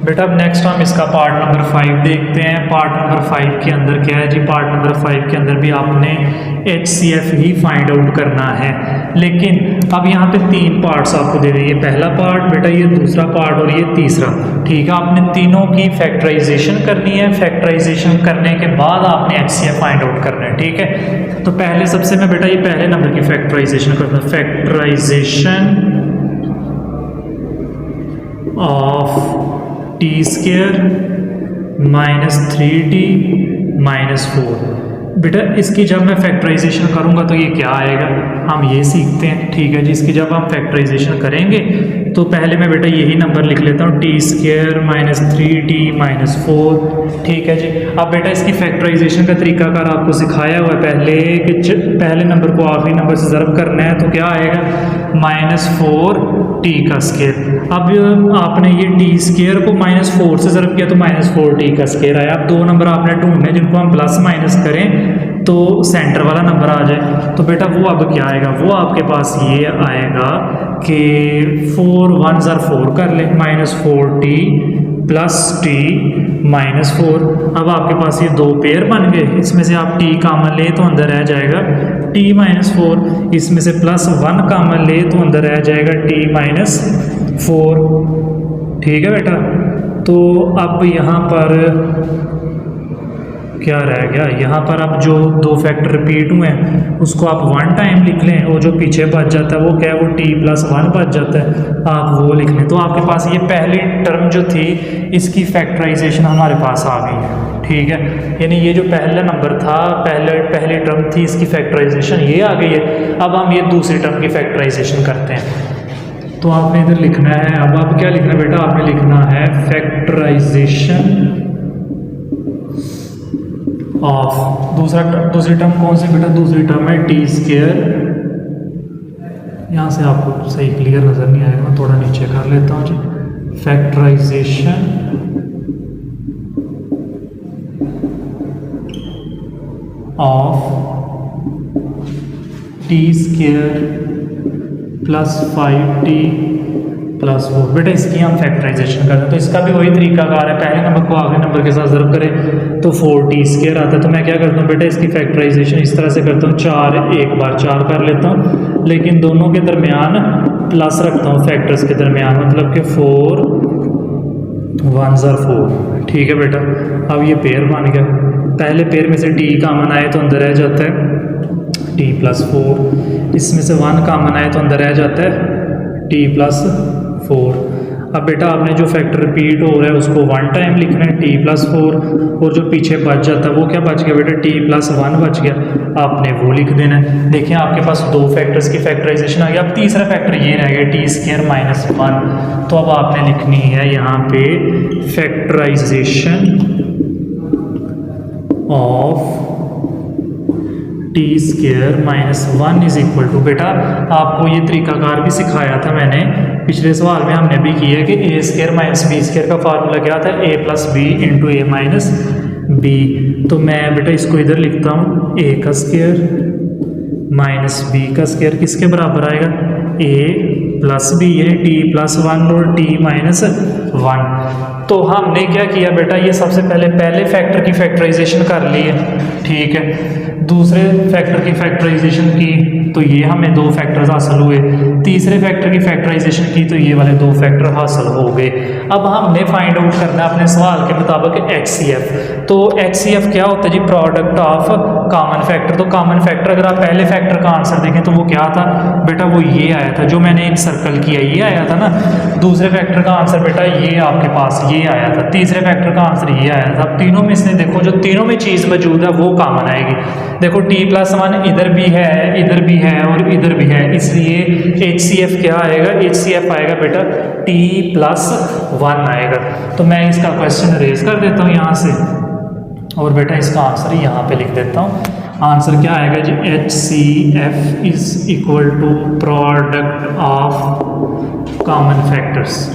बेटा अब नेक्स्ट हम इसका पार्ट नंबर 5 देखते हैं। पार्ट नंबर 5 के अंदर क्या है जी, पार्ट नंबर 5 के अंदर भी आपने HCF ही फाइंड आउट करना है, लेकिन अब यहाँ पे 3 पार्ट्स आपको दे दिए। पहला पार्ट बेटा, ये दूसरा पार्ट और ये तीसरा। ठीक है, आपने तीनों की फैक्टराइजेशन करनी है। फैक्टराइजेशन करने के बाद आपने HCF फाइंड आउट करना है। ठीक है, तो पहले सबसे मैं बेटा ये पहले नंबर की फैक्टराइजेशन करता हूँ। Factorisation of T square minus 3t minus 4। बेटा इसकी जब मैं फैक्टराइजेशन करूंगा तो ये क्या आएगा, हम ये सीखते हैं। ठीक है जी, इसकी जब हम फैक्टराइजेशन करेंगे तो पहले मैं बेटा यही नंबर लिख लेता हूँ, T square minus 3t minus 4। ठीक है जी, अब बेटा इसकी फैक्टराइजेशन का तरीकाकार आपको सिखाया हुआ है पहले कि पहले नंबर को आखिरी नंबर से ज़रब करना है, तो क्या आएगा माइनस 4t का स्क्वायर। अब आपने ये टी स्क्वायर को माइनस 4 से ज़रब किया तो माइनस 4t का स्क्वायर आया। अब 2 नंबर आपने ढूंढने जिनको हम प्लस माइनस करें तो सेंटर वाला नंबर आ जाए। तो बेटा वो अब क्या आएगा, वो आपके पास ये आएगा कि 4 1 ज़र 4 कर ले, minus 4t plus t minus 4। अब आपके पास ये 2 पेयर बन गए, इसमें से आप t कॉमन ले तो अंदर रह जाएगा t माइनस 4, इसमें से प्लस 1 कॉमन ले तो अंदर रह जाएगा t माइनस 4। ठीक है बेटा, तो अब यहाँ पर क्या रह गया, यहाँ पर अब जो 2 फैक्टर रिपीट हुए हैं उसको आप 1 टाइम लिख लें, और जो पीछे बच जाता है वो क्या है, वो t प्लस 1 बच जाता है, आप वो लिख लें। तो आपके पास ये पहली टर्म जो थी इसकी फैक्टराइजेशन हमारे पास आ गई है। ठीक है, यानी ये जो पहला नंबर था, पहली टर्म थी, इसकी फैक्टराइजेशन ये आ गई है। अब हम ये दूसरी टर्म की फैक्टराइजेशन करते हैं। तो आपने इधर लिखना है, अब आप क्या लिखना है बेटा, आपने लिखना है फैक्टराइजेशन ऑफ दूसरी टर्म कौन सी बेटा, दूसरी टर्म है टी स्क्वायर। यहाँ से आपको सही क्लियर नज़र नहीं आएगा, मैं थोड़ा नीचे कर लेता हूँ जी। Factorization of T square plus 5t plus 4। बेटा इसकी हम फैक्टराइजेशन करते हैं तो इसका भी वही तरीकाकार है, पहले नंबर को आखिरी नंबर के साथ ज़रब करें तो 4t स्क्वायर आता है। तो मैं क्या करता हूँ बेटा, इसकी फैक्टराइजेशन इस तरह से करता हूँ, 4 एक बार 4 कर लेता हूँ, लेकिन दोनों के दरमियान प्लस रखता हूँ, फैक्टर्स के दरमियान, मतलब कि 4 1 ज़र 4। ठीक है बेटा, अब ये पेयर बन गया। पहले पेयर में से t कॉमन आए तो अंदर रह जाता है t प्लस 4, इसमें से 1 कॉमन आए तो अंदर रह जाता है t प्लस 4। अब बेटा आपने जो फैक्टर रिपीट हो रहा है उसको 1 टाइम लिखना है, t प्लस 4, और जो पीछे बच जाता है वो क्या बच गया बेटा, t प्लस 1 बच गया, आपने वो लिख देना है। देखिए आपके पास 2 फैक्टर्स की फैक्टराइजेशन आ गई। अब तीसरा फैक्टर ये रह गया टी स्क्वायर माइनस 1, तो अब आपने लिखनी है यहाँ पे factorisation of T square minus 1 is equal to, बेटा आपको ये तरीकाकार भी सिखाया था मैंने, पिछले सवाल में हमने भी किया कि A square minus B square का फार्मूला क्या था, a plus B into A minus B. तो मैं बेटा इसको इधर लिखता हूँ, a का स्क्वायर माइनस b का स्क्वायर किसके बराबर आएगा, a प्लस बी है, t प्लस 1 और t माइनस 1। तो हमने क्या किया बेटा, ये सबसे पहले फैक्टर की फैक्टराइजेशन कर ली है। ठीक है, दूसरे फैक्टर की फैक्टराइजेशन की तो ये हमें 2 फैक्टर्स हासिल हुए, तीसरे फैक्टर की फैक्टराइजेशन की तो ये वाले 2 फैक्टर हासिल हो गए। अब हमने फाइंड आउट करना है अपने सवाल के मुताबिक HCF। तो HCF क्या होता है जी, प्रोडक्ट ऑफ कॉमन फैक्टर। तो कॉमन फैक्टर अगर आप पहले फैक्टर का आंसर देखें तो वो क्या था बेटा, वो ये आया था, जो मैंने सर्कल किया ये आया था ना। दूसरे फैक्टर का आंसर बेटा ये आपके पास ये आया था, तीसरे फैक्टर का आंसर ये आया था। तीनों में से देखो जो तीनों में चीज़ मौजूद है वो कॉमन आएगी। देखो t प्लस 1 इधर भी है, इधर भी है और इधर भी है, इसलिए HCF क्या आएगा, HCF आएगा बेटा t प्लस 1 आएगा। तो मैं इसका क्वेश्चन रेज कर देता हूँ यहाँ से, और बेटा इसका आंसर यहाँ पे लिख देता हूँ। आंसर क्या आएगा जी, HCF is equal to product of common factors.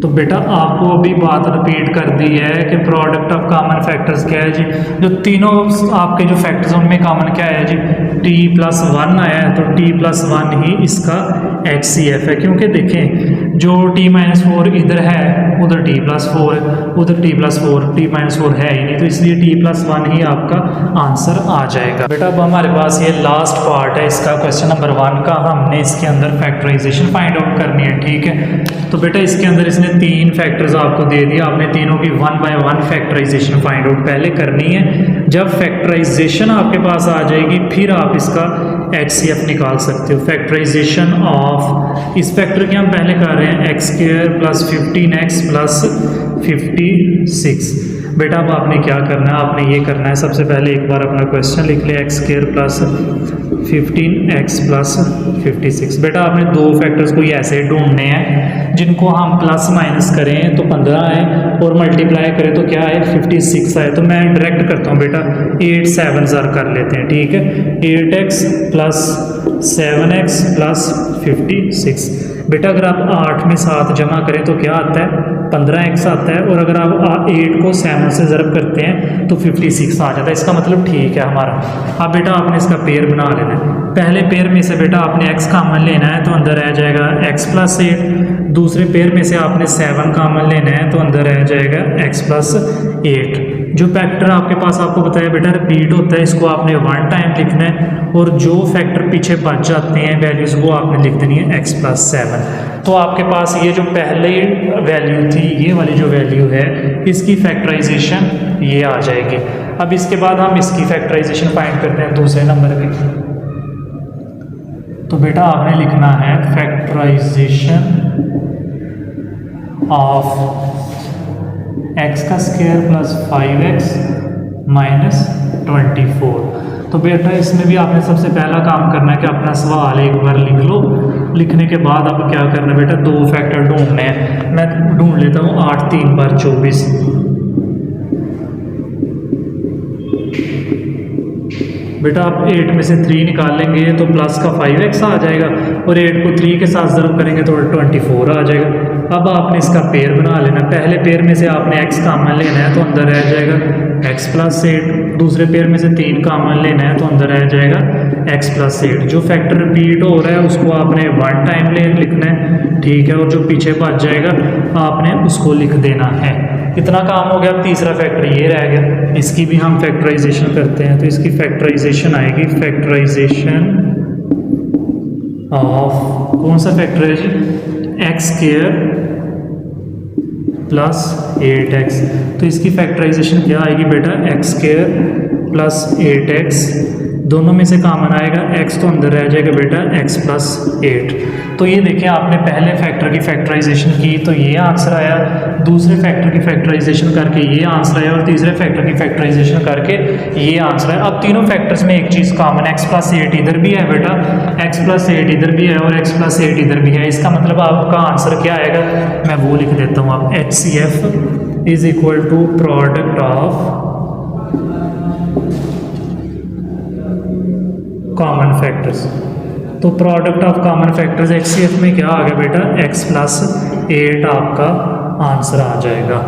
तो बेटा आपको अभी बात रिपीट कर दी है कि प्रोडक्ट ऑफ कॉमन फैक्टर्स क्या है जी, जो तीनों आपके जो फैक्टर्स उनमें कॉमन क्या है जी, t प्लस 1 आया है, तो t प्लस 1 ही इसका HCF है। क्योंकि देखें जो t माइनस 4 इधर है उधर t+4 है, उधर t+4, t-4 है ही नहीं, तो इसलिए t+1 ही आपका आंसर आ जाएगा। बेटा अब हमारे पास ये लास्ट पार्ट है इसका, क्वेश्चन नंबर 1 का। हमने इसके अंदर फैक्टराइजेशन फाइंड आउट करनी है, ठीक है। तो बेटा इसके अंदर इसने 3 फैक्टर्स आपको दे दिया, आपने तीनों की 1 बाय 1 फैक्टराइजेशन फाइंड आउट पहले करनी है। जब फैक्टराइजेशन आपके पास आ जाएगी फिर आप इसका HCF निकाल सकते हो। फैक्टराइजेशन ऑफ इस फैक्टर की हम पहले कर रहे हैं x² + 15x + 56। बेटा अब आपने क्या करना है, आपने ये करना है, सबसे पहले एक बार अपना क्वेश्चन लिख लिया, x² + 15x + 56। बेटा आपने दो फैक्टर्स को ऐसे ढूंढने हैं जिनको हम प्लस माइनस करें तो 15 आए और मल्टीप्लाई करें तो क्या आए 56 आए। तो मैं डायरेक्ट करता हूँ बेटा, 8 7 ज़र कर लेते हैं, ठीक है। 8x + 7x + 56। बेटा अगर आप 8 में 7 जमा करें तो क्या आता है 15x आता है, और अगर आप 8 को 7 से ज़रब करते हैं तो 56 आ जाता है। इसका मतलब ठीक है हमारा। अब बेटा आपने इसका पेयर बना लेना है। पहले पेयर में से बेटा आपने x कॉमन लेना है तो अंदर रह जाएगा x + 8। दूसरे पेयर में से आपने 7 कॉमन लेना है तो अंदर रह जाएगा x + 8। जो फैक्टर आपके पास आपको बताया बेटा रिपीट होता है, इसको आपने 1 टाइम लिखना है, और जो फैक्टर पीछे बच जाते हैं वैल्यूज़ वो आपने लिख देनी है x + 7। तो आपके पास ये जो पहले वैल्यू थी, ये वाली जो वैल्यू है, इसकी फैक्टराइजेशन ये आ जाएगी। अब इसके बाद हम इसकी फैक्टराइजेशन फाइंड करते हैं दूसरे नंबर की। तो बेटा आपने लिखना है फैक्टराइजेशन ऑफ x² + 5x - 24। तो बेटा इसमें भी आपने सबसे पहला काम करना है कि अपना सवाल एक बार लिख लो। लिखने के बाद अब क्या करना है बेटा, दो फैक्टर ढूंढने हैं। मैं ढूंढ लेता हूँ 8 3 × 24। बेटा आप 8 में से 3 निकालेंगे तो प्लस का 5x आ जाएगा, और 8 को 3 के साथ ज़रूर करेंगे तो 24 आ जाएगा। अब आपने इसका पेयर बना लेना है। पहले पेयर में से आपने x कॉमन लेना है तो अंदर रह जाएगा x + 8। दूसरे पेयर में से 3 कॉमन लेना है तो अंदर रह जाएगा x + 8। जो फैक्टर रिपीट हो रहा है उसको आपने 1 टाइम लिखना है, ठीक है, और जो पीछे बच जाएगा आपने उसको लिख देना है। इतना काम हो गया। अब तीसरा फैक्टर ये रह गया, इसकी भी हम फैक्टराइजेशन करते हैं। तो इसकी फैक्टराइजेशन आएगी, फैक्टराइजेशन ऑफ कौन सा फैक्टर है जी, x² + 8x। तो इसकी फैक्टराइजेशन क्या आएगी बेटा, x² + 8x। दोनों में से कॉमन आएगा x, तो अंदर रह जाएगा बेटा x + 8। तो ये देखिए आपने पहले फैक्टर की फैक्टराइजेशन की तो ये आंसर आया, दूसरे फैक्टर की फैक्टराइजेशन करके ये आंसर आया, और तीसरे फैक्टर की फैक्टराइजेशन करके ये आंसर आया। अब तीनों फैक्टर्स में एक चीज़ कॉमन, x + 8 इधर भी है बेटा, x + 8 इधर भी है और x + 8 इधर भी है। इसका मतलब आपका आंसर क्या आएगा, मैं वो लिख देता हूँ। आप HCF = product of common factors. तो product of common factors HCF में क्या आ गया बेटा, x + 8 आपका आंसर आ जाएगा।